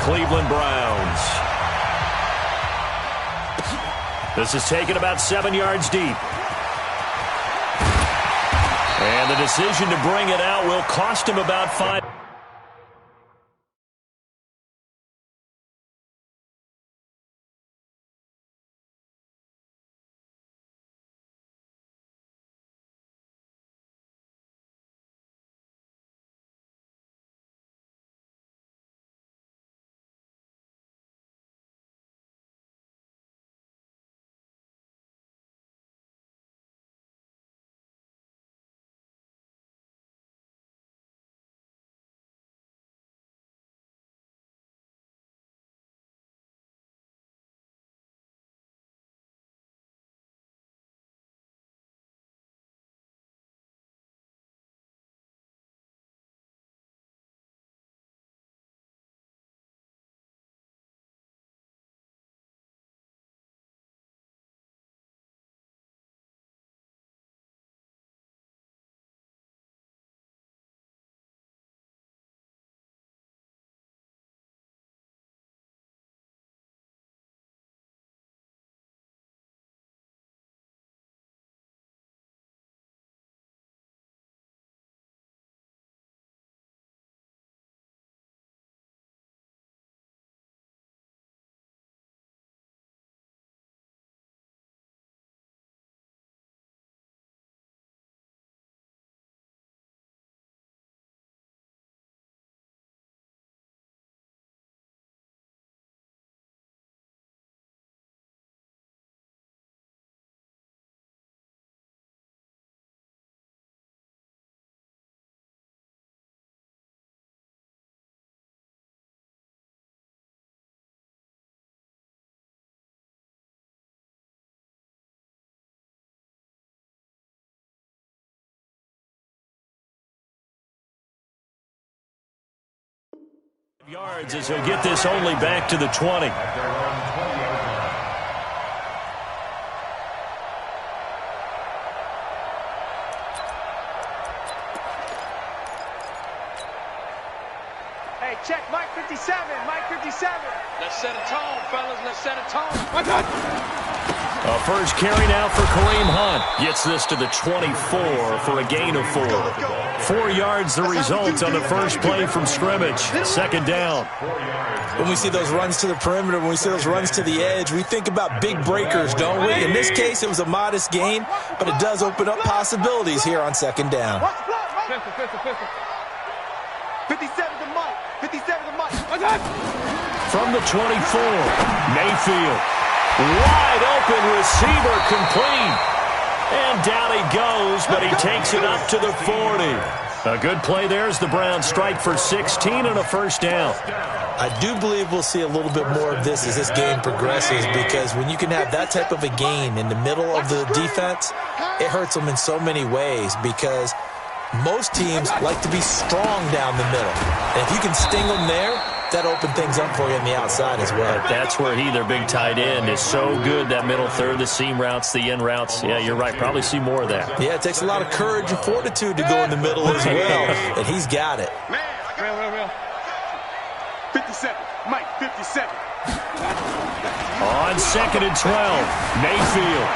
Cleveland Browns. This is taken about 7 yards deep. And the decision to bring it out will cost him about 5. Yards as he'll get this only back to the 20. Hey, check Mike 57, Mike 57. Let's set a tone, fellas. Let's set a tone. My God. A first carry now for Kareem Hunt. Gets this to the 24 for a gain of 4. 4 yards the result on the first play from scrimmage. Second down. When we see those runs to the perimeter, when we see those runs to the edge, we think about big breakers, don't we? In this case, it was a modest gain, but it does open up possibilities here on second down. 57 to Mike. 57 to Mike. From the 24, Mayfield. Wide open receiver complete. And down he goes, but he takes it up to the 40. A good play there as the Browns strike for 16 and a first down. I do believe we'll see a little bit more of this as this game progresses, because when you can have that type of a gain in the middle of the defense, it hurts them in so many ways, because most teams like to be strong down the middle. And if you can sting them there, that open things up for you on the outside as well. But that's where their big tight end, is so good, that middle third, the seam routes, the in routes. Yeah, you're right. Probably see more of that. Yeah, it takes a lot of courage and fortitude to go in the middle as well, and he's got it. Real. 57, Mike 57. On second and 12, Mayfield.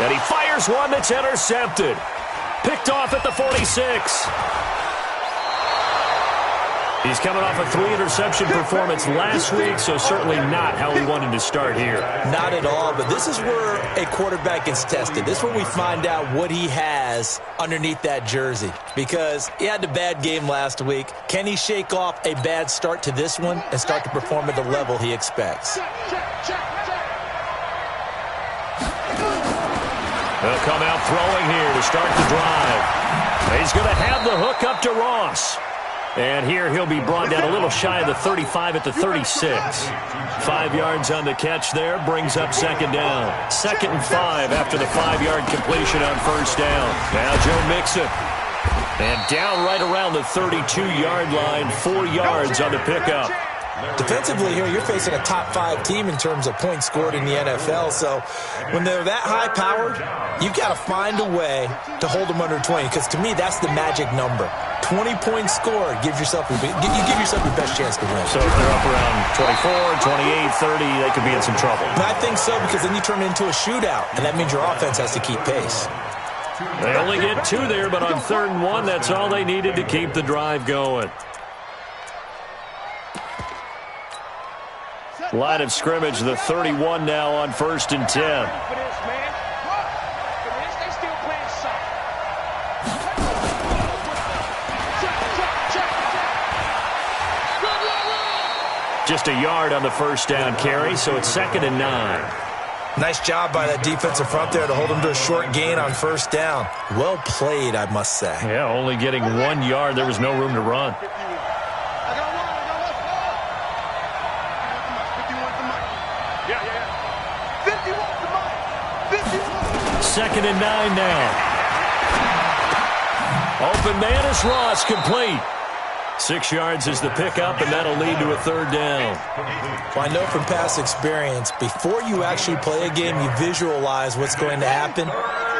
And he fires one that's intercepted. Picked off at the 46. He's coming off a 3-interception performance last week, so certainly not how he wanted to start here. Not at all, but this is where a quarterback gets tested. This is where we find out what he has underneath that jersey, because he had a bad game last week. Can he shake off a bad start to this one and start to perform at the level he expects? They'll come out throwing here to start the drive. He's going to have the hook up to Ross. And here he'll be brought down a little shy of the 35 at the 36. 5 yards on the catch there, brings up second down. 2nd and 5 after the 5-yard completion on first down. Now Joe Mixon. And down right around the 32-yard line, 4 yards on the pickup. Defensively here, you're facing a top-5 team in terms of points scored in the NFL. So when they're that high-powered, you've got to find a way to hold them under 20, because to me, that's the magic number. 20-point score. You give yourself your best chance to win. So if they're up around 24, 28, 30, they could be in some trouble. And I think so, because then you turn it into a shootout, and that means your offense has to keep pace. They only get 2 there, but on 3rd and 1, that's all they needed to keep the drive going. Line of scrimmage, the 31 now on 1st and 10. Just a yard on the 1st down carry, so it's 2nd and 9. Nice job by that defensive front there to hold them to a short gain on 1st down. Well played, I must say. Yeah, only getting 1 yard. There was no room to run. Second and 9 now. Open man is Ross, complete. 6 yards is the pickup, and that'll lead to a 3rd down. Well, I know from past experience, before you actually play a game, you visualize what's going to happen.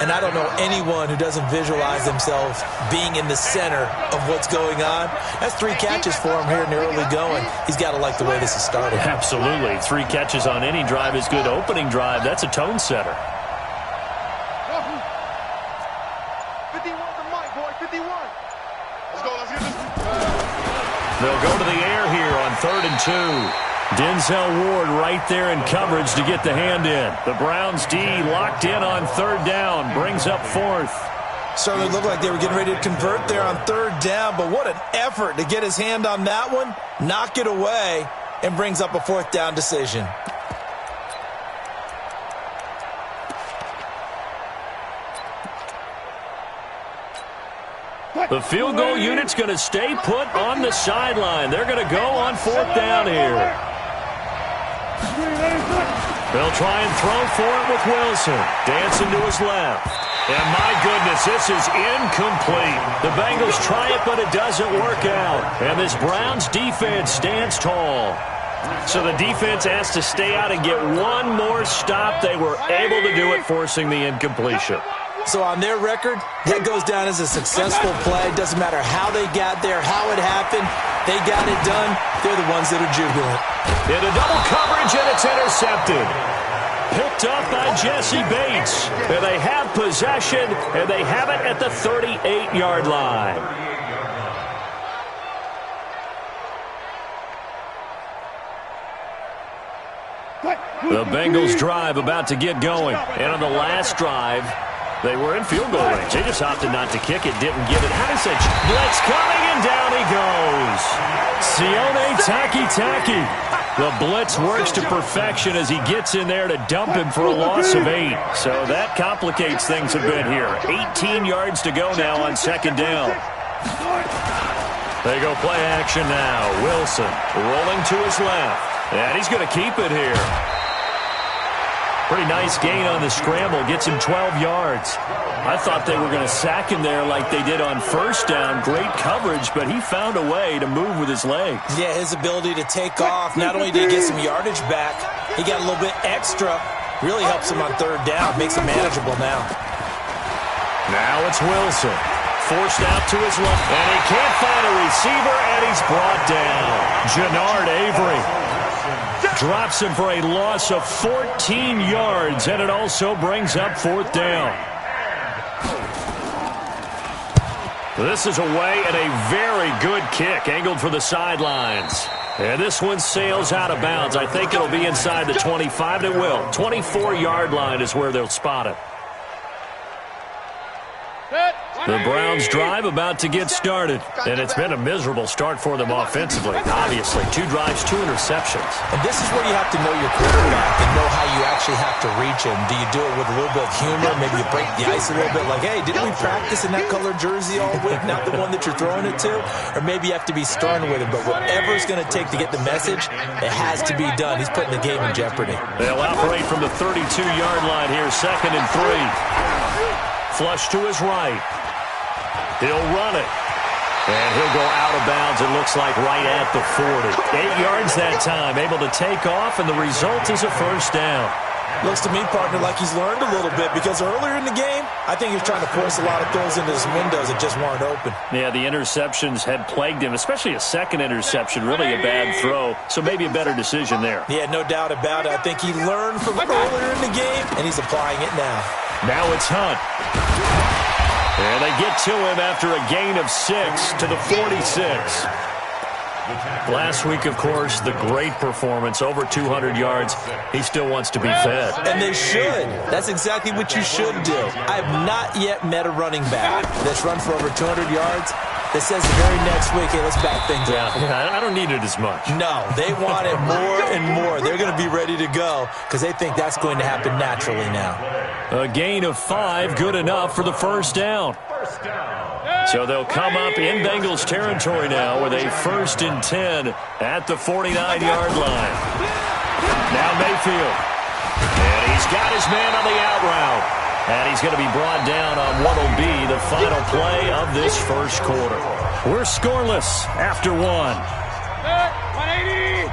And I don't know anyone who doesn't visualize themselves being in the center of what's going on. That's 3 catches for him here in the early going. He's got to like the way this is started. Absolutely. 3 catches on any drive is good. Opening drive, that's a tone setter. 51 to Mike, boy, 51. Let's go, let's get this. They'll go to the air here on 3rd and 2. Denzel Ward right there in coverage to get the hand in. The Browns D locked in on 3rd down. Brings up 4th. Certainly looked like they were getting ready to convert there on 3rd down, but what an effort to get his hand on that one, knock it away, and brings up a 4th down decision. The field goal unit's going to stay put on the sideline. They're going to go on 4th down here. They'll try and throw for it with Wilson. Dancing to his left. And my goodness, this is incomplete. The Bengals try it, but it doesn't work out. And this Browns defense stands tall. So the defense has to stay out and get one more stop. They were able to do it, forcing the incompletion. So on their record, that goes down as a successful play. Doesn't matter how they got there, how it happened. They got it done. They're the ones that are jubilant. In a double coverage, and it's intercepted. Picked up by Jesse Bates. And they have possession, and they have it at the 38-yard line. The Bengals drive about to get going. And on the last drive, they were in field goal range. They just opted not to kick it, didn't get it. Hadisich, blitz coming, and down he goes. Sione Taki. The blitz works to perfection as he gets in there to dump him for a loss of 8. So that complicates things a bit here. 18 yards to go now on 2nd down. They go play action now. Wilson rolling to his left. And he's going to keep it here. Pretty nice gain on the scramble. Gets him 12 yards. I thought they were going to sack him there like they did on 1st down. Great coverage, but he found a way to move with his legs. Yeah, his ability to take off. Not only did he get some yardage back, he got a little bit extra. Really helps him on 3rd down. Makes it manageable now. Now it's Wilson. Forced out to his left. And he can't find a receiver, and he's brought down. Jannard Avery drops him for a loss of 14 yards, and it also brings up 4th down. This is away, and a very good kick angled for the sidelines. And this one sails out of bounds. I think it'll be inside the 25. It will. 24-yard line is where they'll spot it. The Browns drive about to get started. And it's been a miserable start for them offensively. Obviously, 2 drives, 2 interceptions. And this is where you have to know your quarterback and know how you actually have to reach him. Do you do it with a little bit of humor? Maybe you break the ice a little bit like, hey, didn't we practice in that colored jersey all week, not the one that you're throwing it to? Or maybe you have to be stern with him. But whatever it's going to take to get the message, it has to be done. He's putting the game in jeopardy. They'll operate from the 32-yard line here, 2nd and 3. Flush to his right. He'll run it. And he'll go out of bounds, it looks like, right at the 40. 8 yards that time, able to take off, and the result is a 1st down. Looks to me, partner, like he's learned a little bit because earlier in the game, I think he was trying to force a lot of throws into his windows that just weren't open. Yeah, the interceptions had plagued him, especially a second interception, really a bad throw. So maybe a better decision there. Yeah, no doubt about it. I think he learned from earlier in the game, and he's applying it now. Now it's Hunt. And they get to him after a gain of 6 to the 46. Last week, of course, the great performance, over 200 yards. He still wants to be fed. And they should. That's exactly what you should do. I have not yet met a running back that's run for over 200 yards that says the very next week, hey, let's back things up. Yeah, I don't need it as much. No, they want it more and more. They're going to be ready to go because they think that's going to happen naturally now. A gain of 5, good enough for the first down. So they'll come up in Bengals territory now with a 1st and 10 at the 49-yard line. Now Mayfield. And he's got his man on the out route. And he's going to be brought down on what will be the final play of this first quarter. We're scoreless after 1. 180.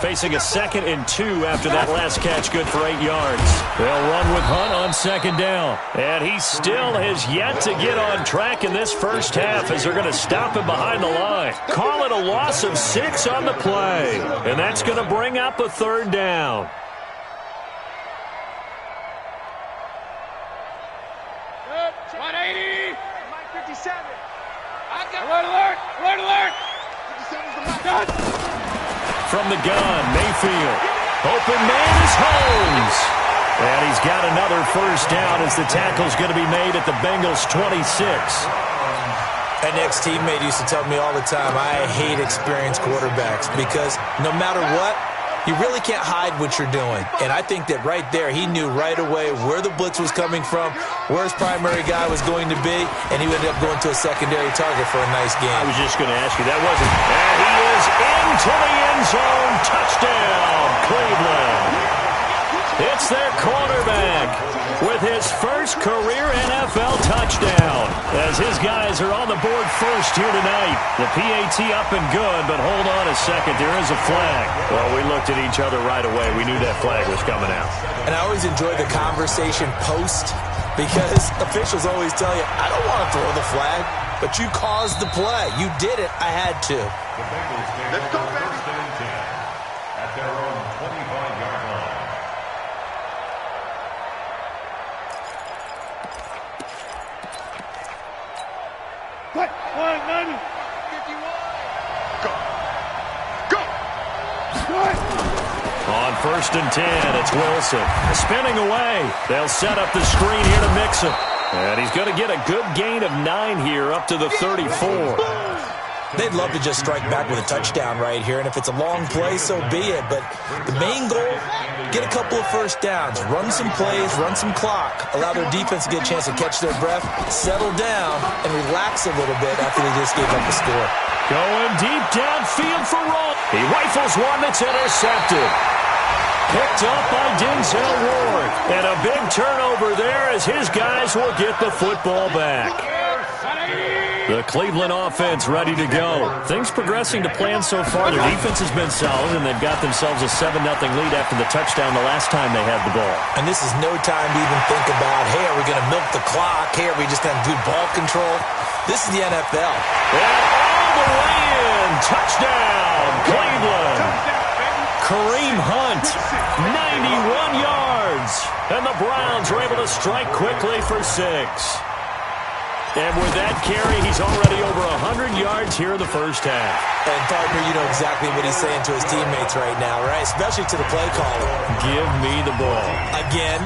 Facing a 2nd and 2 after that last catch, good for 8 yards. They'll run with Hunt on 2nd down. And he still has yet to get on track in this first half as they're going to stop him behind the line. Call it a loss of 6 on the play. And that's going to bring up a 3rd down. Good. 180. Mike 57. Alert, alert, alert, alert. 57's the Mike. Done. From the gun, Mayfield. Open man is Holmes. And he's got another 1st down as the tackle's going to be made at the Bengals 26. An ex-teammate used to tell me all the time, I hate experienced quarterbacks because no matter what, you really can't hide what you're doing. And I think that right there, he knew right away where the blitz was coming from, where his primary guy was going to be, and he ended up going to a secondary target for a nice game. I was just going to ask you, that wasn't. And he is into the end zone. Touchdown, Cleveland. It's their quarterback with his first career NFL touchdown as his guys are on the board first here tonight. The PAT up and good, but hold on a second. There is a flag. Well, we looked at each other right away. We knew that flag was coming out. And I always enjoy the conversation post because officials always tell you, I don't want to throw the flag, but you caused the play. You did it. I had to. Let's go, baby. At their own 25-yard line. What? 190. 51. Go. Go. Good. On 1st and 10, it's Wilson. Spinning away. They'll set up the screen here to Mixon. And he's going to get a good gain of 9 here up to the 34. They'd love to just strike back with a touchdown right here, and if it's a long play, so be it. But the main goal, get a couple of 1st downs, run some plays, run some clock, allow their defense to get a chance to catch their breath, settle down, and relax a little bit after they just gave up the score. Going deep downfield for Roll. He rifles one that's intercepted. Picked up by Denzel Ward. And a big turnover there as his guys will get the football back. The Cleveland offense ready to go. Things progressing to plan so far. Their defense has been solid, and they've got themselves a 7-0 lead after the touchdown the last time they had the ball. And this is no time to even think about, hey, are we going to milk the clock? Hey, are we just going to do ball control? This is the NFL. And all the way in. Touchdown, Cleveland. Kareem Hunt, 91 yards. And the Browns are able to strike quickly for 6. And with that carry, he's already over 100 yards here in the first half. And, partner, you know exactly what he's saying to his teammates right now, right? Especially to the play caller. Give me the ball. Again,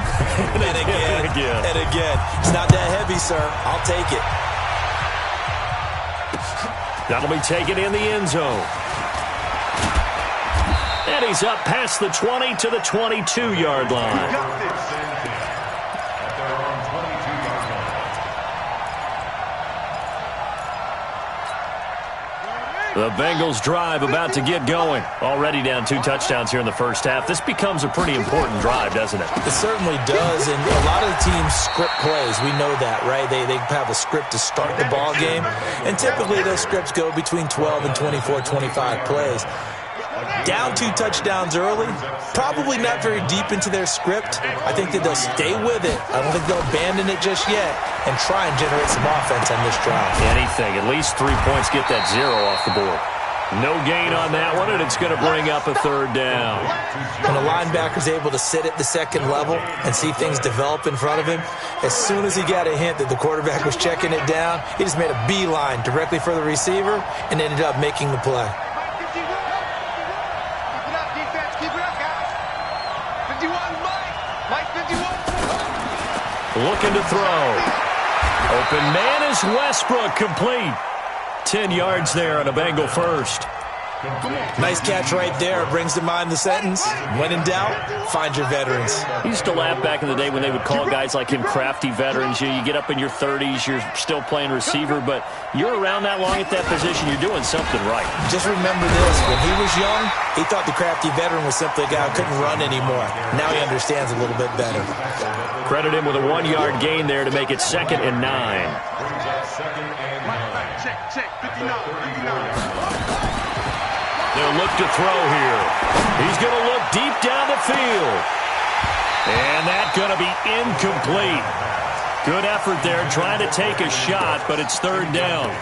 and again, again. and again. It's not that heavy, sir. I'll take it. That'll be taken in the end zone. And he's up past the 20 to the 22-yard line. The Bengals drive about to get going. Already down 2 touchdowns here in the first half. This becomes a pretty important drive, doesn't it? It certainly does, and a lot of the teams script plays. We know that, right? They have a script to start the ball game, and typically those scripts go between 12 and 24, 25 plays. Down 2 touchdowns early, probably not very deep into their script. I think that they'll stay with it. I don't think they'll abandon it just yet and try and generate some offense on this drive. Anything, at least 3 points, get that 0 off the board. No gain on that one, and it's going to bring up a 3rd down. When a linebacker's able to sit at the second level and see things develop in front of him, as soon as he got a hint that the quarterback was checking it down, he just made a beeline directly for the receiver and ended up making the play. Keep it up, defense. Keep it up, guys. 51, Mike. Mike, 51. Looking to throw. Open man is Westbrook, complete. 10 yards there on a Bengal first. Nice catch right there. Brings to mind the sentence, when in doubt, find your veterans. He used to laugh back in the day when they would call guys like him crafty veterans. You get up in your 30s, you're still playing receiver, but you're around that long at that position, you're doing something right. Just remember this, when he was young, he thought the crafty veteran was simply a guy who couldn't run anymore. Now he understands a little bit better. Credit him with a 1-yard gain there to make it 2nd and 9. Check. 59. They'll look to throw here. He's going to look deep down the field. And that's going to be incomplete. Good effort there trying to take a shot, but it's 3rd down.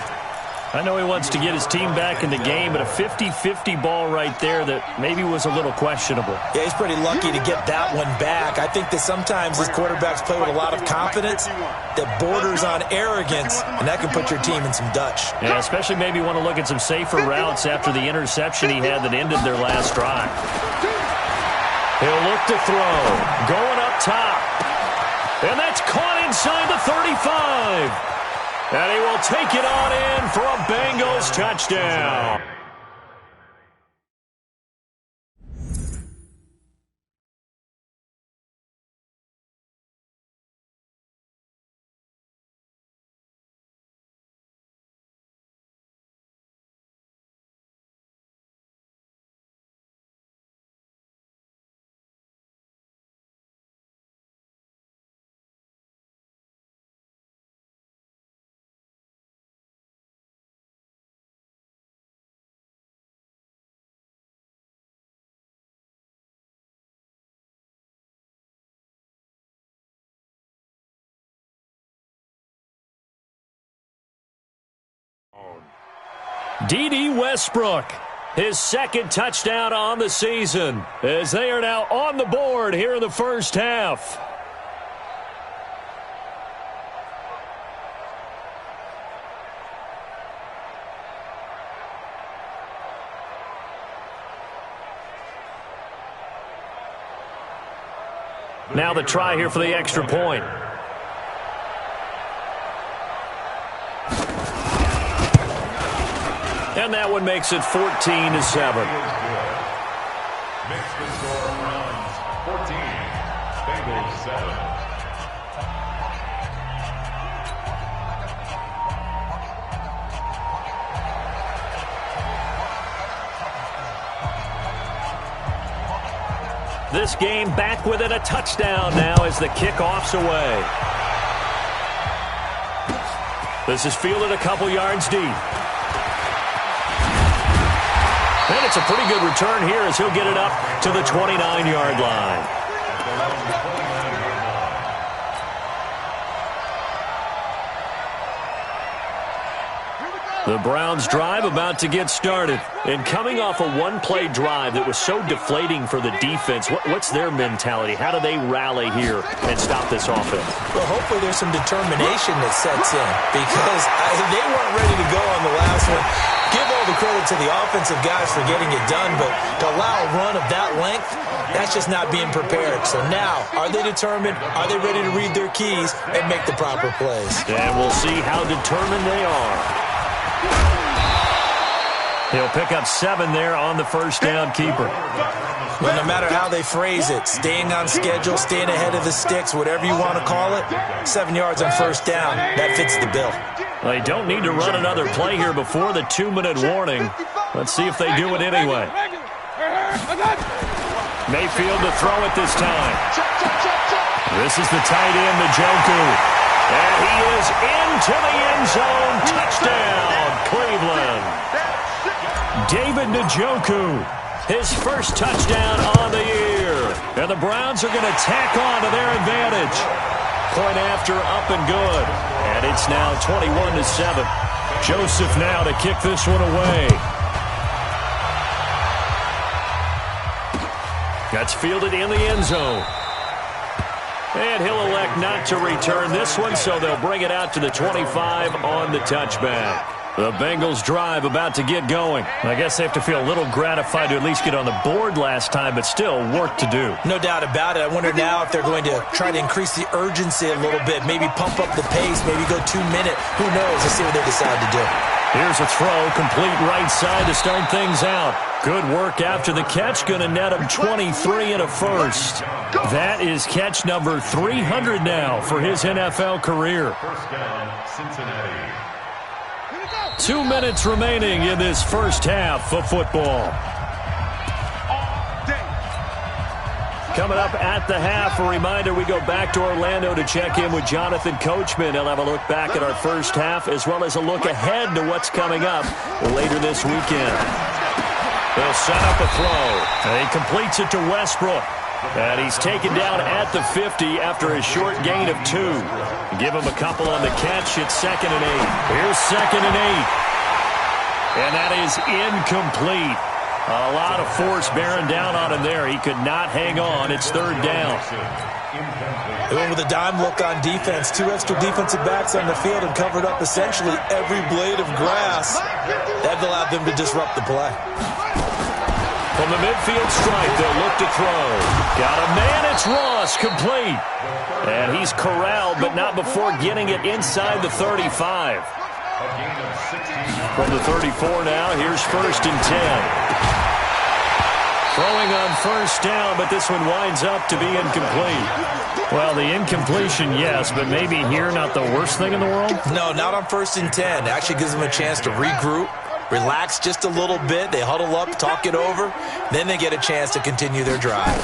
I know he wants to get his team back in the game, but a 50-50 ball right there that maybe was a little questionable. Yeah, he's pretty lucky to get that one back. I think that sometimes his quarterbacks play with a lot of confidence that borders on arrogance, and that can put your team in some Dutch. Yeah, especially maybe want to look at some safer routes after the interception he had that ended their last drive. He'll look to throw. Going up top. And that's caught inside the 35. And he will take it on in for a Bengals touchdown. D.D. Westbrook, his 2nd touchdown on the season, as they are now on the board here in the first half. Now the try here for the extra point. And that one makes it 14-7. Makes the score Browns 14, Bengals 7. This game back within a touchdown now as the kickoff's away. This is fielded a couple yards deep. And it's a pretty good return here as he'll get it up to the 29-yard line. The Browns drive about to get started. And coming off a one-play drive that was so deflating for the defense, what's their mentality? How do they rally here and stop this offense? Well, hopefully there's some determination that sets in because they weren't ready to go on the last one. Give all the credit to the offensive guys for getting it done, but to allow a run of that length, that's just not being prepared. So now, are they determined? Are they ready to read their keys and make the proper plays? And we'll see how determined they are. He'll pick up 7 there on the first down keeper. Well, no matter how they phrase it, staying on schedule, staying ahead of the sticks, whatever you want to call it, 7 yards on first down, that fits the bill. They don't need to run another play here before the 2-minute warning. Let's see if they do it anyway. Mayfield to throw it this time. This is the tight end, Njoku. And he is into the end zone. Touchdown, Cleveland. David Njoku, his first touchdown on the year. And the Browns are going to tack on to their advantage. Point after, up and good. And it's now 21-7. Joseph now to kick this one away. That's fielded in the end zone. And he'll elect not to return this one, so they'll bring it out to the 25 on the touchback. The Bengals drive about to get going. I guess they have to feel a little gratified to at least get on the board last time, but still work to do. No doubt about it. I wonder now if they're going to try to increase the urgency a little bit, maybe pump up the pace, maybe go 2 minute. Who knows? Let's see what they decide to do. Here's a throw, complete right side to start things out. Good work after the catch, going to net him 23 and a first. That is catch number 300 now for his NFL career. First down, Cincinnati. 2 minutes remaining in this first half of football. Coming up at the half, a reminder, we go back to Orlando to check in with Jonathan Coachman. He'll have a look back at our first half as well as a look ahead to what's coming up later this weekend. They'll set up a throw. And he completes it to Westbrook. And he's taken down at the 50 after a short gain of 2. Give him a couple on the catch. It's 2nd and 8. Here's 2nd and 8. And that is incomplete. A lot of force bearing down on him there. He could not hang on. It's 3rd down. They went with a dime look on defense. 2 extra defensive backs on the field and covered up essentially every blade of grass. That allowed them to disrupt the play. From the midfield stripe, they'll look to throw. Got a man, it's Ross, complete. And he's corralled, but not before getting it inside the 35. From the 34 now, here's 1st and 10. Throwing on 1st down, but this one winds up to be incomplete. Well, the incompletion, yes, but maybe here not the worst thing in the world? No, not on 1st and 10. It actually gives them a chance to regroup, relax just a little bit. They huddle up, talk it over. Then they get a chance to continue their drive.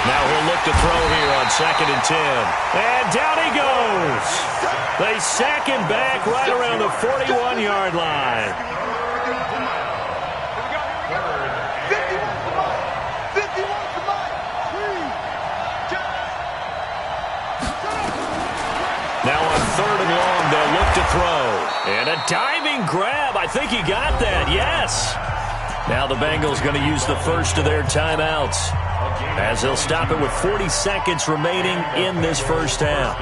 Now he'll look to throw here on 2nd and 10. And down he goes. They sack him back right around the 41-yard line. Now on 3rd and long, they'll look to throw. And a diving grab. I think he got that, yes. Now the Bengals going to use the first of their timeouts as they'll stop it with 40 seconds remaining in this first half.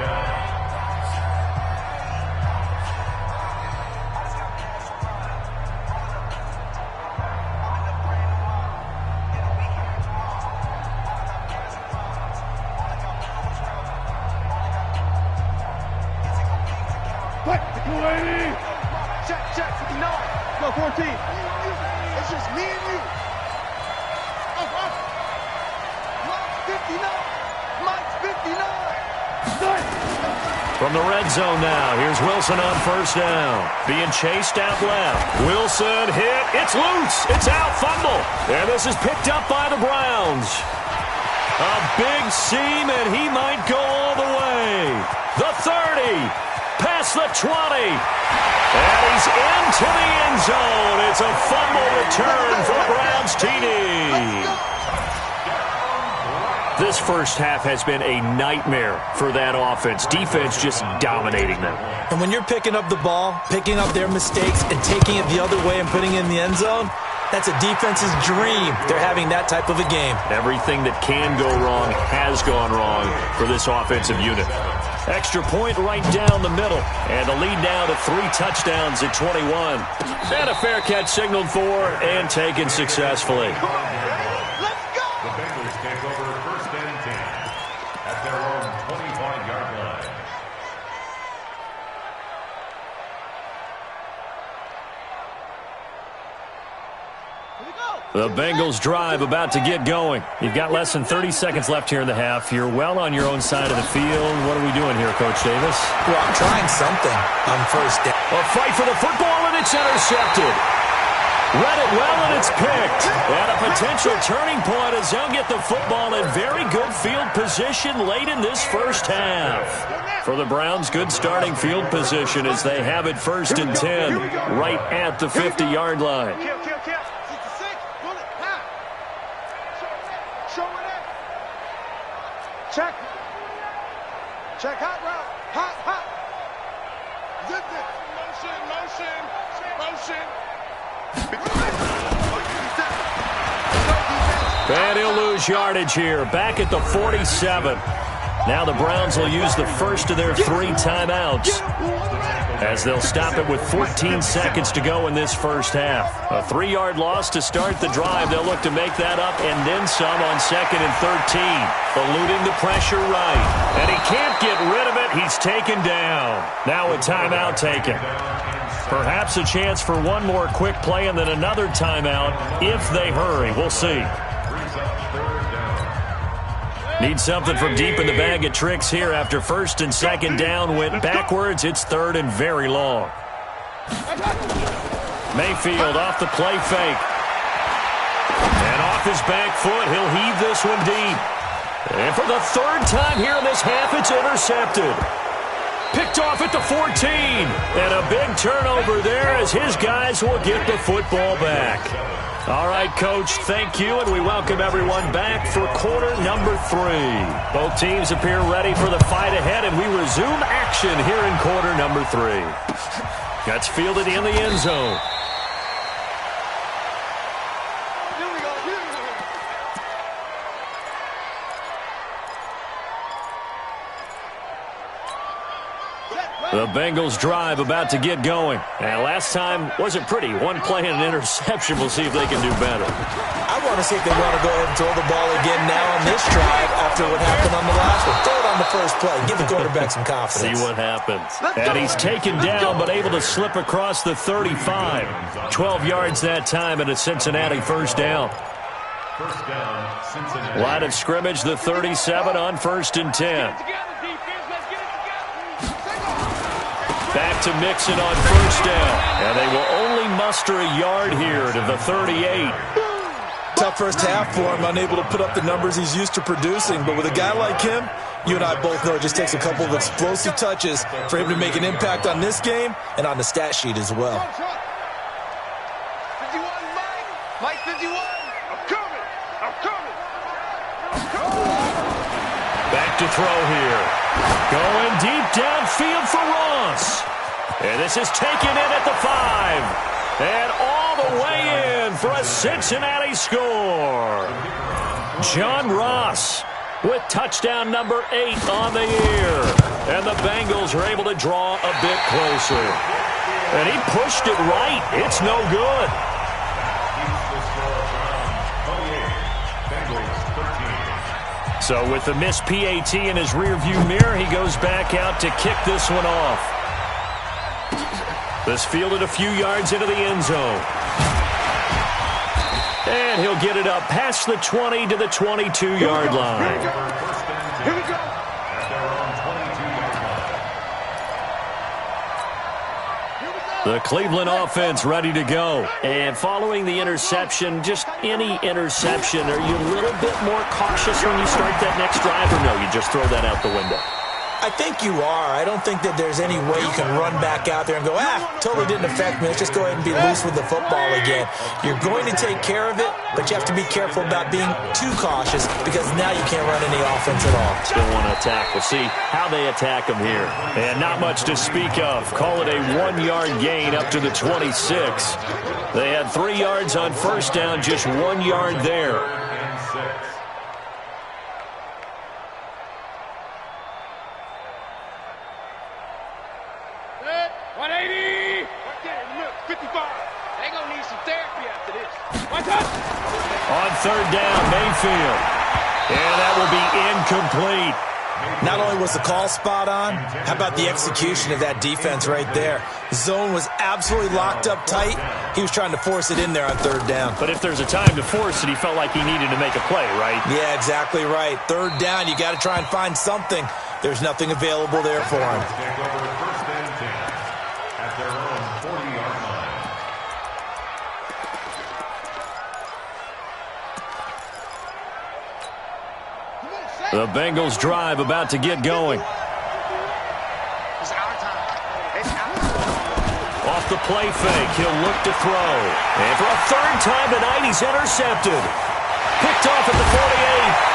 Check, 59. Go, 14. It's just me and you. Mike's 59. From the red zone now, here's Wilson on 1st down. Being chased out left. Wilson hit. It's loose. It's out. Fumble. And this is picked up by the Browns. A big seam, and he might go all the way. The 30. Past the 20. And he's into the end zone. It's a fumble return for Browns TD. This first half has been a nightmare for that offense. Defense just dominating them. And when you're picking up the ball, picking up their mistakes, and taking it the other way and putting it in the end zone, that's a defense's dream. They're having that type of a game. Everything that can go wrong has gone wrong for this offensive unit. Extra point right down the middle. And the lead now to 3 touchdowns at 21. And a fair catch signaled for and taken successfully. The Bengals take over 1st and 10 at their own 25-yard line. The Bengals drive about to get going. You've got less than 30 seconds left here in the half. You're well on your own side of the field. What are we doing here, Coach Davis? Well, I'm trying something on 1st down. A fight for the football, and it's intercepted. Read it well, and it's picked. And a potential turning point as they'll get the football in very good field position late in this first half. For the Browns, good starting field position as they have it 1st and 10 right at the 50-yard line. Check. Check hot route. Hot, hot. Zip it. Motion. And he'll lose yardage here. Back at the 47. Now the Browns will use the first of their 3 timeouts, as they'll stop it with 14 seconds to go in this first half. A 3-yard loss to start the drive. They'll look to make that up and then some on 2nd and 13. Eluding the pressure right. And he can't get rid of it. He's taken down. Now a timeout taken. Perhaps a chance for one more quick play and then another timeout if they hurry. We'll see. Need something from deep in the bag of tricks here after 1st and 2nd down went backwards. It's 3rd and very long. Mayfield off the play fake. And off his back foot, he'll heave this one deep. And for the 3rd time here in this half, it's intercepted. Picked off at the 14. And a big turnover there as his guys will get the football back. All right, Coach, thank you, and we welcome everyone back for quarter number 3. Both teams appear ready for the fight ahead, and we resume action here in quarter number 3. Gets fielded in the end zone. The Bengals drive about to get going. And last time wasn't pretty. One play and an interception. We'll see if they can do better. I want to see if they want to go ahead and throw the ball again now on this drive after what happened on the last one. Throw it on the first play. Give the quarterback some confidence. See what happens. And he's taken down but able to slip across the 35. 12 yards that time and a Cincinnati first down. First down, Cincinnati. Line of scrimmage, the 37 on 1st and 10. Back to Mixon on 1st down. And they will only muster a yard here to the 38. Tough first half for him, unable to put up the numbers he's used to producing. But with a guy like him, you and I both know it just takes a couple of explosive touches for him to make an impact on this game and on the stat sheet as well. 51, Mike 51. I'm coming. Back to throw here. Going deep downfield for Ross. And this is taken in at the 5. And all the way in for a Cincinnati score. John Ross with touchdown number 8 on the year. And the Bengals are able to draw a bit closer. And he pushed it right. It's no good. So with the missed PAT in his rearview mirror, he goes back out to kick this one off. This fielded a few yards into the end zone. And he'll get it up past the 20 to the 22-yard line. Here we go. The Cleveland offense ready to go. And following the interception, just any interception, are you a little bit more cautious when you start that next drive, or no, you just throw that out the window? I think you are. I don't think that there's any way you can run back out there and go, totally didn't affect me. Let's just go ahead and be loose with the football again. You're going to take care of it, but you have to be careful about being too cautious because now you can't run any offense at all. Still want to attack. We'll see how they attack them here. And not much to speak of. Call it a 1-yard gain up to the 26. They had 3 yards on 1st down, just 1 yard there. 180! 55. They gonna need some therapy after this. On 3rd down, Mayfield. And that will be incomplete. Not only was the call spot on, how about the execution of that defense right there? Zone was absolutely locked up tight. He was trying to force it in there on 3rd down. But if there's a time to force it, he felt like he needed to make a play, right? Yeah, exactly right. 3rd down, you got to try and find something. There's nothing available there for him. Take over 1st and 10 at their own 40-yard line. The Bengals drive about to get going. It's our time. It's our time. Off the play fake, he'll look to throw. And for a 3rd time tonight, he's intercepted. Picked off at the 48.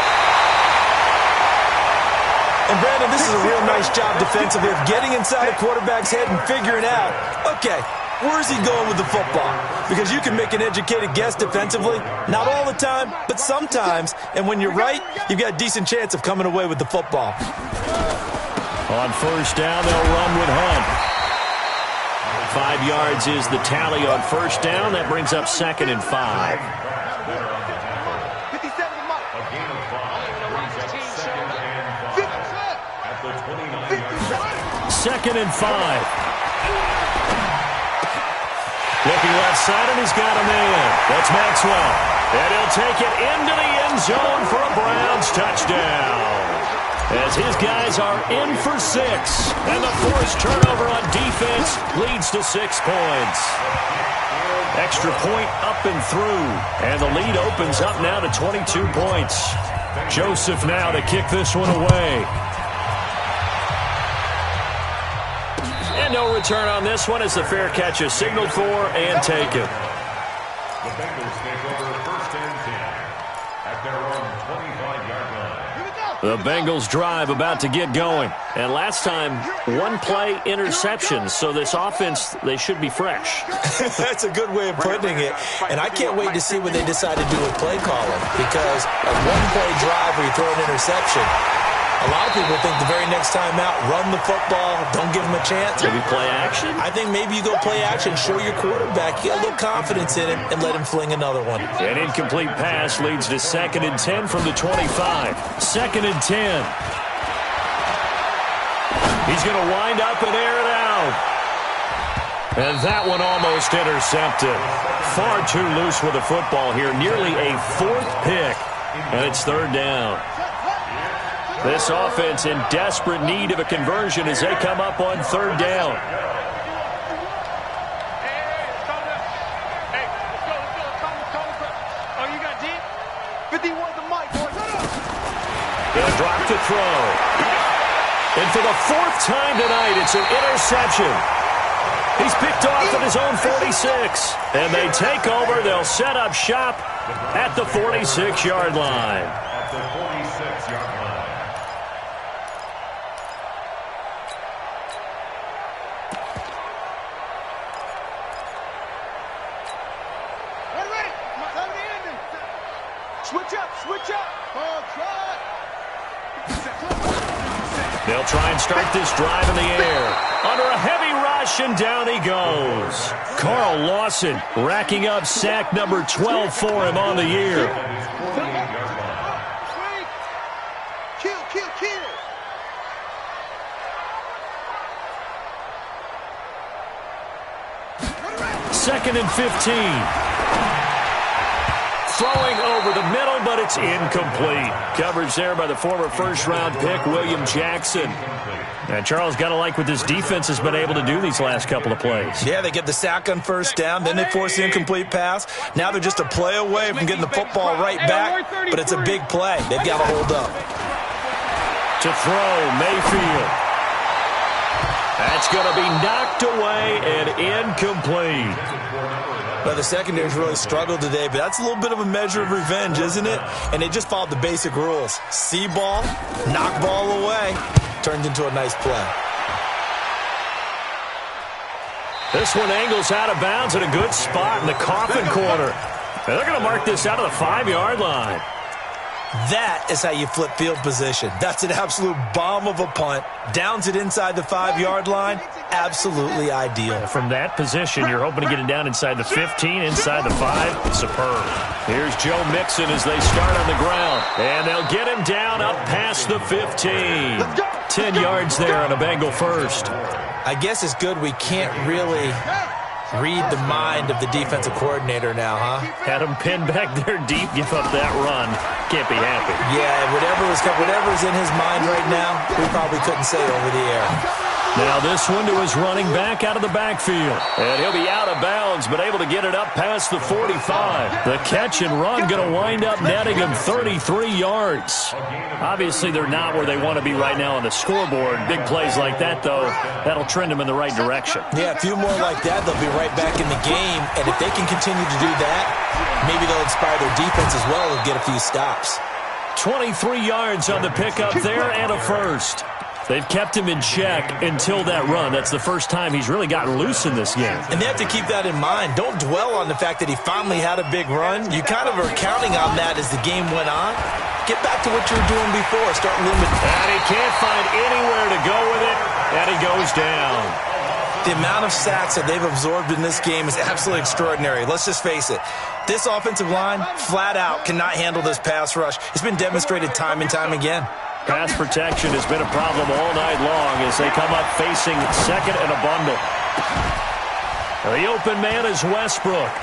And, Brandon, this is a real nice job defensively of getting inside the quarterback's head and figuring out, okay, where's he going with the football? Because you can make an educated guess defensively. Not all the time, but sometimes. And when you're right, you've got a decent chance of coming away with the football. On first down, they'll run with Hunt. 5 yards is the tally on first down. That brings up 2nd and 5. 57 to Mike. A gain of 5 brings up 2nd and 5 at the 29-yard line. 2nd and 5. Looking left side, and he's got a man. That's Maxwell. And he'll take it into the end zone for a Browns touchdown. As his guys are in for 6. And the forced turnover on defense leads to 6 points. Extra point up and through. And the lead opens up now to 22 points. Joseph now to kick this one away. And no return on this one as the fair catch is signaled for and taken. The Bengals take over first and 10 at their own 25-yard line. The Bengals drive about to get going. And last time, 1-play interception. So this offense, they should be fresh. That's a good way of putting it. And I can't wait to see what they decide to do with play calling. Because a 1-play drive where you throw an interception, a lot of people think the very next time out, run the football, don't give them a chance. Maybe play action? I think maybe you go play action, show your quarterback, you got a little confidence in him, and let him fling another one. An incomplete pass leads to 2nd and 10 from the 25. 2nd and 10. He's going to wind up and air it out. And that one almost intercepted. Far too loose with the football here. Nearly a 4th pick. And it's 3rd down. This offense in desperate need of a conversion as they come up on 3rd down. Oh, you got deep? 51 to Mike, boys. He'll drop to throw. And for the 4th time tonight, it's an interception. He's picked off at his own 46. And they take over. They'll set up shop at the 46-yard line. At the 46-yard line. Switch up. Oh, try. They'll try and start this drive in the air. Under a heavy rush, and down he goes. Carl Lawson racking up sack number 12 for him on the year. Kill. 2nd and 15. Throwing over the middle, but it's incomplete. Coverage there by the former first-round pick, William Jackson. And Charles, got to like what this defense has been able to do these last couple of plays. Yeah, they get the sack on first down, then they force the incomplete pass. Now they're just a play away from getting the football right back, but it's a big play. They've got to hold up. To throw, Mayfield. That's going to be knocked away and incomplete. Well, the secondary's really struggled today, but that's a little bit of a measure of revenge, isn't it? And they just followed the basic rules. See ball, knock ball away, turned into a nice play. This one angles out of bounds at a good spot in the coffin corner. And they're going to mark this out of the 5-yard line. That is how you flip field position. That's an absolute bomb of a punt. Downs it inside the 5-yard line. Absolutely ideal. From that position, you're hoping to get it down inside the 15, inside the 5. Superb. Here's Joe Mixon as they start on the ground. And they'll get him down up past the 15. 10 yards there on a Bengal first. I guess it's good we can't really read the mind of the defensive coordinator now, huh? Had him pinned back there deep, give up that run. Can't be happy. Yeah, whatever's in his mind right now, we probably couldn't say over the air. Now this one to his running back out of the backfield. And he'll be out of bounds, but able to get it up past the 45. The catch and run going to wind up netting him 33 yards. Obviously, they're not where they want to be right now on the scoreboard. Big plays like that, though, that'll trend them in the right direction. Yeah, a few more like that, they'll be right back in the game. And if they can continue to do that, maybe they'll inspire their defense as well and get a few stops. 23 yards on the pickup there and a first. They've kept him in check until that run. That's the first time he's really gotten loose in this game. And they have to keep that in mind. Don't dwell on the fact that he finally had a big run. You kind of are counting on that as the game went on. Get back to what you were doing before. Start limiting. And he can't find anywhere to go with it, and he goes down. The amount of sacks that they've absorbed in this game is absolutely extraordinary. Let's just face it. This offensive line, flat out, cannot handle this pass rush. It's been demonstrated time and time again. Pass protection has been a problem all night long as they come up facing second and a bundle. The open man is Westbrook.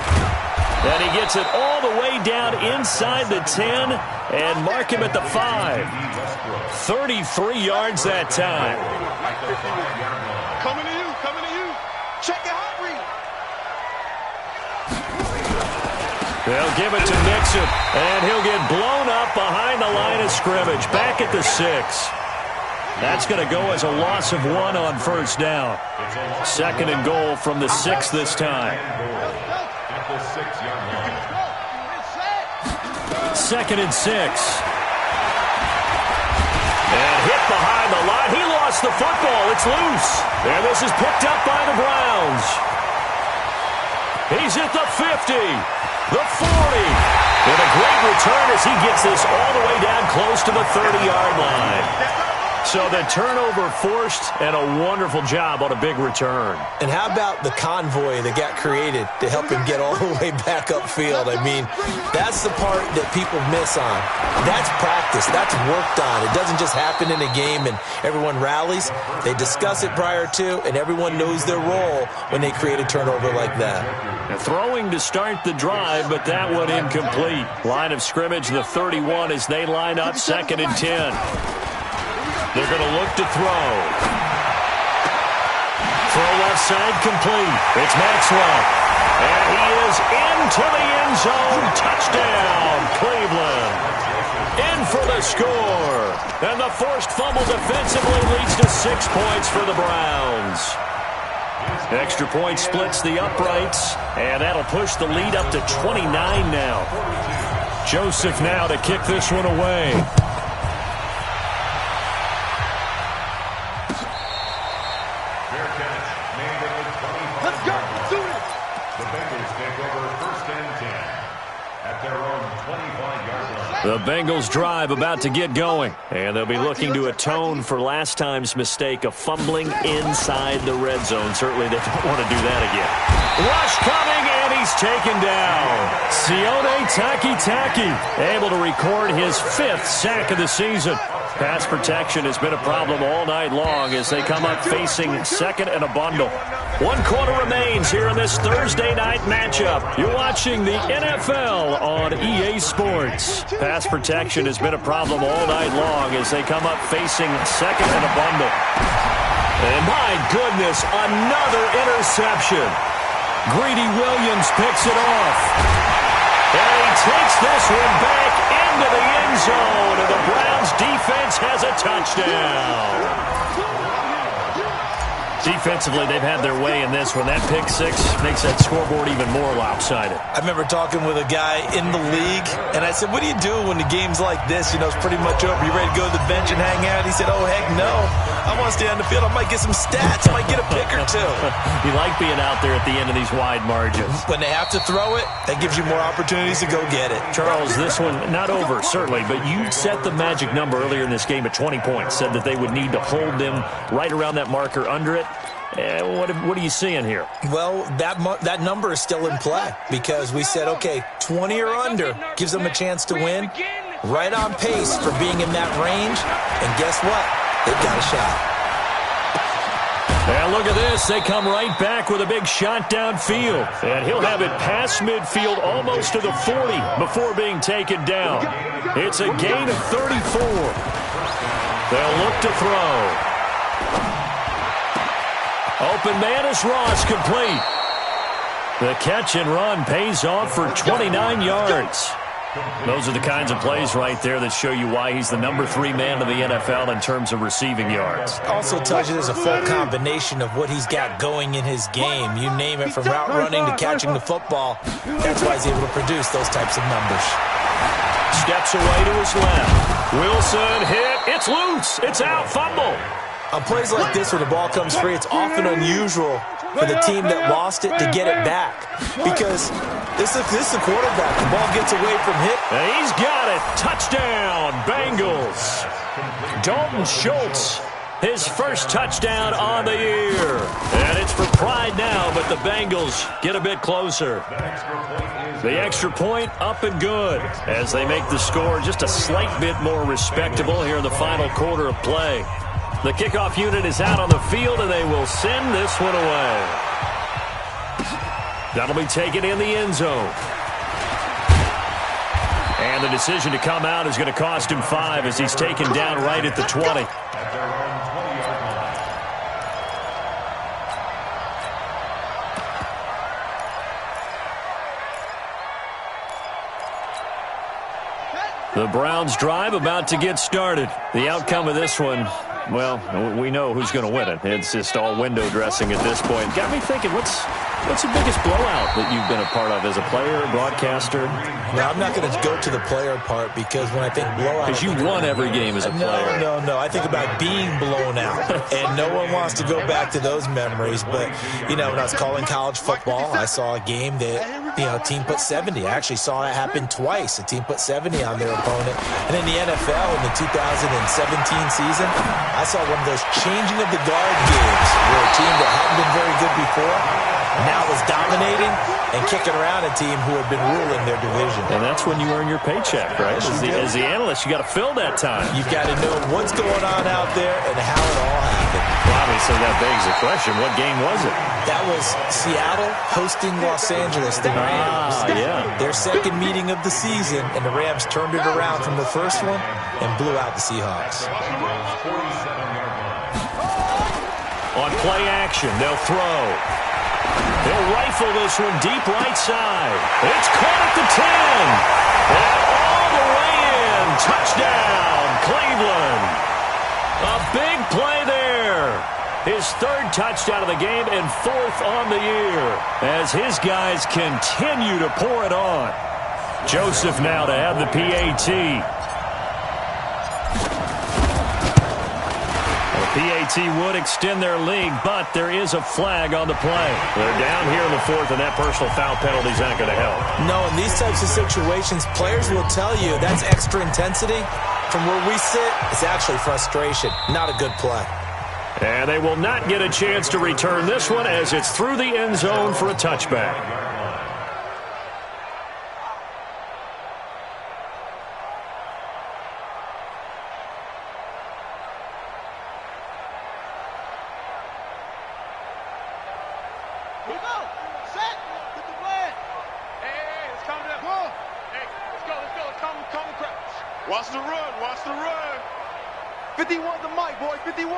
And he gets it all the way down inside the 10 and mark him at the 5. 33 yards that time. Coming to you, coming to you. Check your hot read. They'll give it to Mixon, and he'll get blown up behind the line of scrimmage, back at the 6. That's going to go as a loss of 1 on first down. Second and goal from the 6 this time. At the 6-yard line. Second and 6. And hit behind the line. He lost the football. It's loose. And this is picked up by the Browns. He's at the 50. The 40. And a great return as he gets this all the way down close to the 30-yard line. So the turnover forced and a wonderful job on a big return. And how about the convoy that got created to help him get all the way back upfield? I mean, that's the part that people miss on. That's practice. That's worked on. It doesn't just happen in a game and everyone rallies. They discuss it prior to, and everyone knows their role when they create a turnover like that. Throwing to start the drive, but that one incomplete. Line of scrimmage, the 31 as they line up second and 10. They're going to look to throw. Throw left side complete. It's Maxwell. And he is into the end zone. Touchdown, Cleveland. In for the score. And the forced fumble defensively leads to 6 points for the Browns. Extra point splits the uprights, and that'll push the lead up to 29 now. Joseph now to kick this one away. Let's go. Do it. The Bengals take over first and 10 at their own 25-yard line. The Bengals drive about to get going, and they'll be looking to atone for last time's mistake of fumbling inside the red zone. Certainly they don't want to do that again. Rush coming, and he's taken down. Sione Takitaki able to record his 5th sack of the season. Pass protection has been a problem all night long as they come up facing second and a bundle. 1 quarter remains here in this Thursday night matchup. You're watching the NFL on EA Sports. Pass protection has been a problem all night long as they come up facing second and a bundle. And my goodness, another interception. Greedy Williams picks it off. And he takes this one back into the end zone, and the Browns defense has a touchdown. Defensively, they've had their way in this one. That pick 6 makes that scoreboard even more lopsided. I remember talking with a guy in the league, and I said, what do you do when the game's like this? You know, it's pretty much over. You ready to go to the bench and hang out? He said, oh, heck no. I want to stay on the field. I might get some stats. I might get a pick or two. You like being out there at the end of these wide margins. When they have to throw it, that gives you more opportunities to go get it. Charles, this one not over, certainly, but you set the magic number earlier in this game at 20 points. Said that they would need to hold them right around that marker under it. What are you seeing here? Well, that number is still in play because we said, okay, 20 or under gives them a chance to win. Right on pace for being in that range. And guess what? They've got a shot. And look at this. They come right back with a big shot downfield. And he'll have it past midfield almost to the 40 before being taken down. It's a gain of 34. They'll look to throw. Open man is Ross, complete. The catch and run pays off for 29 yards. Those are the kinds of plays right there that show you why he's the number 3 man of the NFL in terms of receiving yards. Also tells you there's a full combination of what he's got going in his game. You name it, from route running to catching the football. That's why he's able to produce those types of numbers. Steps away to his left. Wilson hit. It's loose. It's out. Fumble. On plays like this where the ball comes free, it's often unusual for the team that lost it to get it back. Because this is the quarterback. The ball gets away from him. And he's got it. Touchdown, Bengals. Dalton Schultz, his first touchdown on the year. And it's for pride now, but the Bengals get a bit closer. The extra point up and good as they make the score just a slight bit more respectable here in the final quarter of play. The kickoff unit is out on the field, and they will send this one away. That'll be taken in the end zone. And the decision to come out is going to cost him 5 as he's taken down right at the 20. The Browns drive about to get started. The outcome of this one, well, we know who's going to win it. It's just all window dressing at this point. Got me thinking, what's the biggest blowout that you've been a part of as a player, broadcaster? Now, I'm not going to go to the player part because when I think blowout... Because you won every game as a player. No. I think about being blown out. And no one wants to go back to those memories. But, when I was calling college football, I saw a game that, a team put 70. I actually saw that happen twice. A team put 70 on their opponent. And in the NFL, in the 2017 season, I saw one of those changing of the guard games where a team that hadn't been very good before now was dominating and kicking around a team who had been ruling their division. And that's when you earn your paycheck, right? As the analyst, you got to fill that time. You've got to know what's going on out there and how it all happened. Well, obviously, that begs the question, what game was it? That was Seattle hosting Los Angeles, the Rams. Yeah. Their second meeting of the season, and the Rams turned it around from the first one and blew out the Seahawks. On play action, they'll throw. They'll rifle this one deep right side. It's caught at the 10. And all the way in. Touchdown, Cleveland. A big play there. His third touchdown of the game and 4th on the year as his guys continue to pour it on. Joseph now to add the PAT. PAT would extend their lead, but there is a flag on the play. They're down here in the 4th, and that personal foul penalty is not going to help. No, in these types of situations, players will tell you that's extra intensity. From where we sit, it's actually frustration. Not a good play. And they will not get a chance to return this one as it's through the end zone for a touchback. Watch the run. Watch the run. 51 the mic, boy. 51.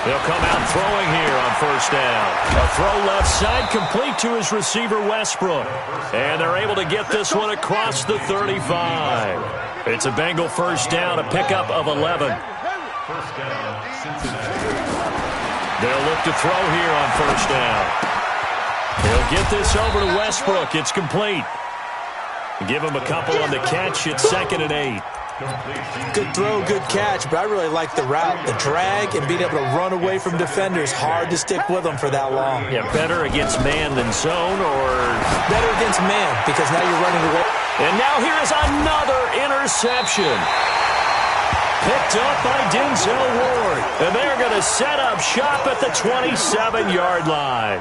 They'll come out throwing here on first down. A throw left side complete to his receiver, Westbrook. And they're able to get this one across the 35. It's a Bengal first down, a pickup of 11. First down, Cincinnati. They'll look to throw here on first down. He'll get this over to Westbrook. It's complete. Give him a couple on the catch. It's 2nd and 8. Good throw, good catch, but I really like the route. The drag and being able to run away from defenders. Hard to stick with them for that long. Yeah, better against man than zone, or better against man because now you're running away. And now here is another interception. Picked up by Denzel Ward. And they're going to set up shop at the 27-yard line.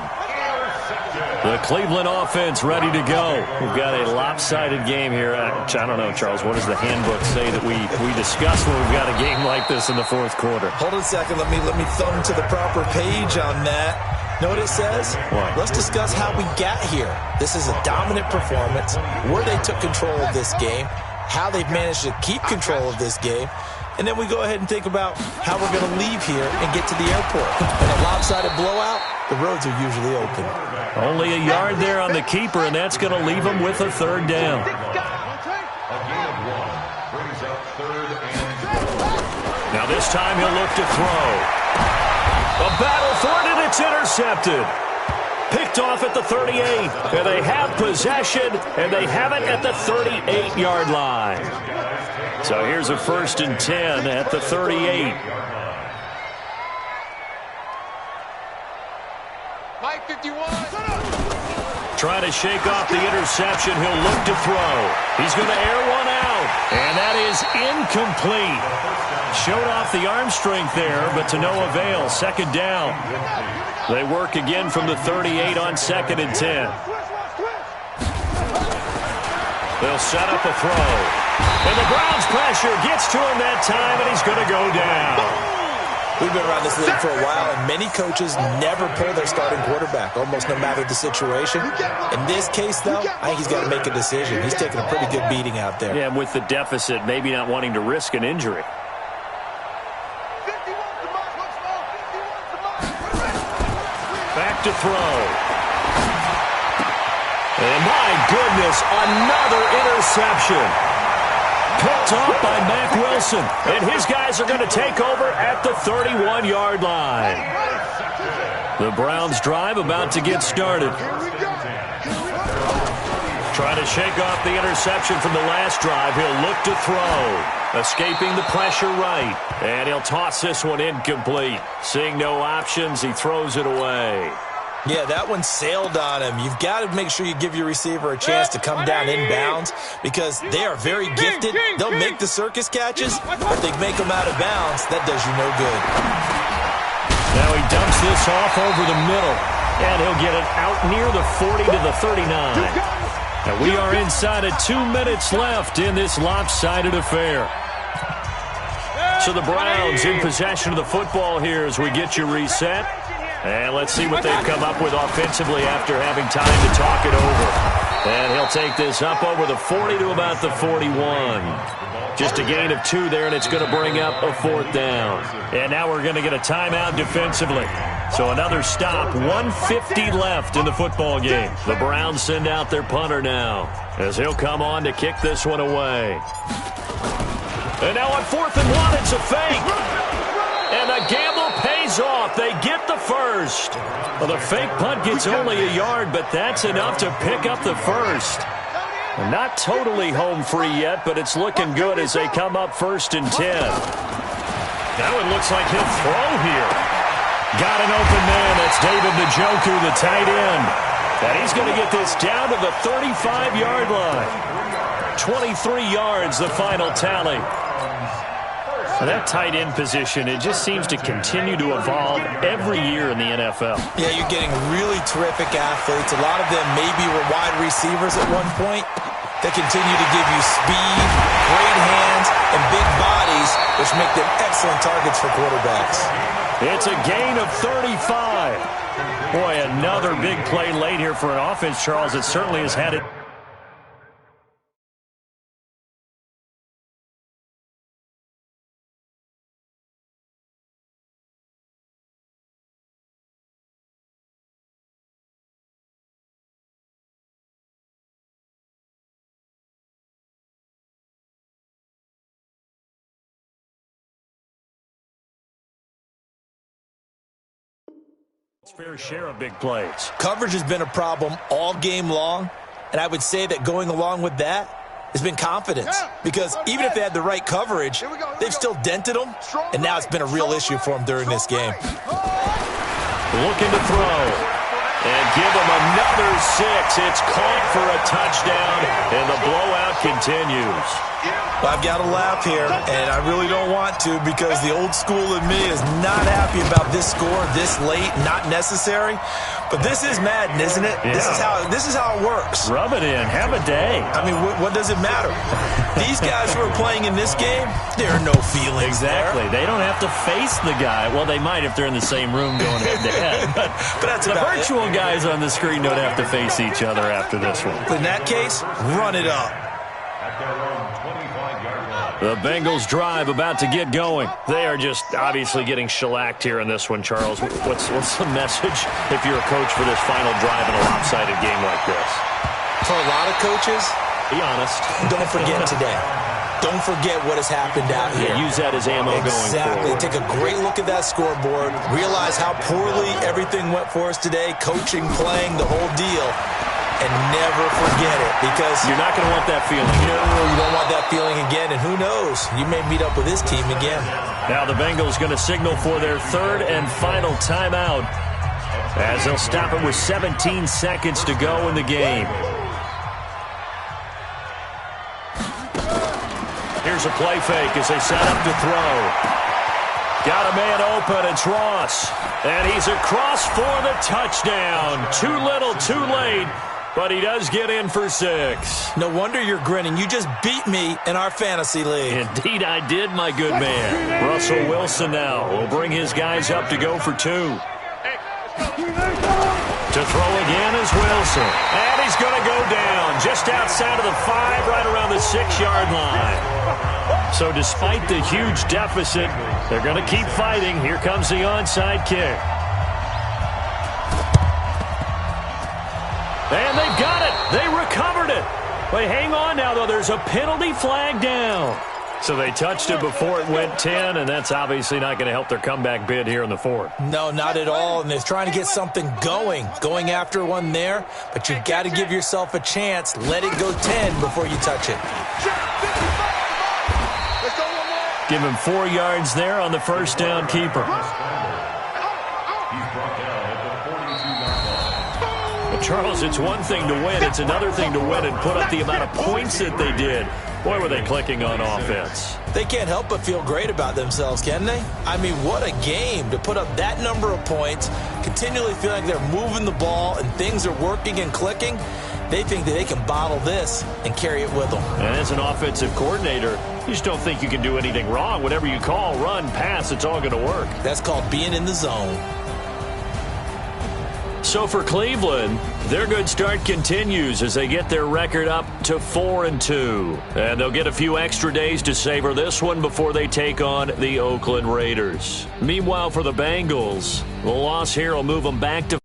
The Cleveland offense ready to go. We've got a lopsided game here. I don't know, Charles, what does the handbook say that we discuss when we've got a game like this in the 4th quarter? Hold on a second. Let me thumb to the proper page on that. Know what it says? What? Let's discuss how we got here. This is a dominant performance, where they took control of this game, how they've managed to keep control of this game, and then we go ahead and think about how we're going to leave here and get to the airport. In a lopsided blowout, the roads are usually open. Only a yard there on the keeper, and that's going to leave them with a 3rd down. A gain of 1 brings up 3rd and 12. Now this time he'll look to throw. A battle for it, and it's intercepted. Picked off at the 38. And they have possession, and they have it at the 38-yard line. So here's a 1st and 10 at the 38. Mike 51. Trying to shake off the interception. He'll look to throw. He's going to air one out. And that is incomplete. Showed off the arm strength there, but to no avail. 2nd down. They work again from the 38 on 2nd and 10. They'll set up a throw. And the Browns pressure gets to him that time, and he's going to go down. We've been around this league for a while, and many coaches never pull their starting quarterback, almost no matter the situation. In this case, though, I think he's got to make a decision. He's taking a pretty good beating out there. Yeah, and with the deficit, maybe not wanting to risk an injury. Back to throw. And my goodness, another interception. Picked off by Mack Wilson. And his guys are going to take over at the 31-yard line. The Browns drive about to get started. Trying to shake off the interception from the last drive. He'll look to throw. Escaping the pressure right. And he'll toss this one incomplete. Seeing no options, he throws it away. Yeah, that one sailed on him. You've got to make sure you give your receiver a chance to come down inbounds because they are very gifted. They'll make the circus catches, but they make them out of bounds. That does you no good. Now he dumps this off over the middle, and he'll get it out near the 40 to the 39. And we are inside of 2 minutes left in this lopsided affair. So the Browns in possession of the football here as we get you reset. And let's see what they've come up with offensively after having time to talk it over. And he'll take this up over the 40 to about the 41. Just a gain of 2 there, and it's going to bring up a 4th down. And now we're going to get a timeout defensively. So another stop, 1:50 left in the football game. The Browns send out their punter now as he'll come on to kick this one away. And now on 4th and 1, it's a fake. And the gamble pays off. They get the first. Well, the fake punt gets only a yard, but that's enough to pick up the first. And not totally home free yet, but it's looking good as they come up 1st and 10. Now it looks like he'll throw here. Got an open man. That's David Njoku, the tight end. And he's going to get this down to the 35-yard line. 23 yards, the final tally. That tight end position, it just seems to continue to evolve every year in the NFL. Yeah, you're getting really terrific athletes. A lot of them maybe were wide receivers at one point. They continue to give you speed, great hands, and big bodies, which make them excellent targets for quarterbacks. It's a gain of 35. Boy, another big play late here for an offense, Charles. It certainly has had it. Fair share of big plays. Coverage has been a problem all game long, and I would say that going along with that has been confidence. Because even if they had the right coverage, they've still dented them, and now it's been a real issue for them during this game. Looking to throw. And give them another 6. It's caught for a touchdown, and the blowout continues. Well, I've got to laugh here, and I really don't want to because the old school in me is not happy about this score this late, not necessary. But this is Madden, isn't it? Yeah. This is how it works. Rub it in. Have a day. I mean, what does it matter? These guys who are playing in this game, there are no feelings Exactly. there. They don't have to face the guy. Well, they might if they're in the same room going head-to-head. But that's the about virtual guys on the screen don't have to face each other after this one. In that case, run it up. At their own 25-yard line. The Bengals drive about to get going. They are just obviously getting shellacked here in this one, Charles. What's the message if you're a coach for this final drive in a lopsided game like this? For a lot of coaches, Be honest. don't forget today. don't forget what has happened out here. Yeah, use that as ammo going forward. Exactly. Take a great look at that scoreboard. Realize how poorly everything went for us today. Coaching, playing, the whole deal. And never forget it, because you're not going to want that feeling. No, you don't want that feeling again. And who knows? You may meet up with this team again. Now the Bengals going to signal for their third and final timeout, as they'll stop it with 17 seconds to go in the game. Here's a play fake as they set up to throw. Got a man open. It's Ross. And he's across for the touchdown. Too little, too late. But he does get in for 6. No wonder you're grinning. You just beat me in our fantasy league. Indeed I did, my good man. Russell Wilson now will bring his guys up to go for 2. To throw again is Wilson. And he's going to go down just outside of the 5, right around the 6-yard line. So despite the huge deficit, they're going to keep fighting. Here comes the onside kick. And they've got it. They recovered it. Wait, hang on now, though. There's a penalty flag down. So they touched it before it went 10, and that's obviously not going to help their comeback bid here in the 4th. No, not at all. And they're trying to get something going after one there. But you've got to give yourself a chance. Let it go 10 before you touch it. Give him 4 yards there on the first down keeper. Charles, it's one thing to win. It's another thing to win and put up the amount of points that they did. Boy, were they clicking on offense. They can't help but feel great about themselves, can they? I mean, what a game to put up that number of points, continually feeling like they're moving the ball and things are working and clicking. They think that they can bottle this and carry it with them. And as an offensive coordinator, you just don't think you can do anything wrong. Whatever you call, run, pass, it's all going to work. That's called being in the zone. So for Cleveland, their good start continues as they get their record up to 4-2. And they'll get a few extra days to savor this one before they take on the Oakland Raiders. Meanwhile, for the Bengals, the loss here will move them back to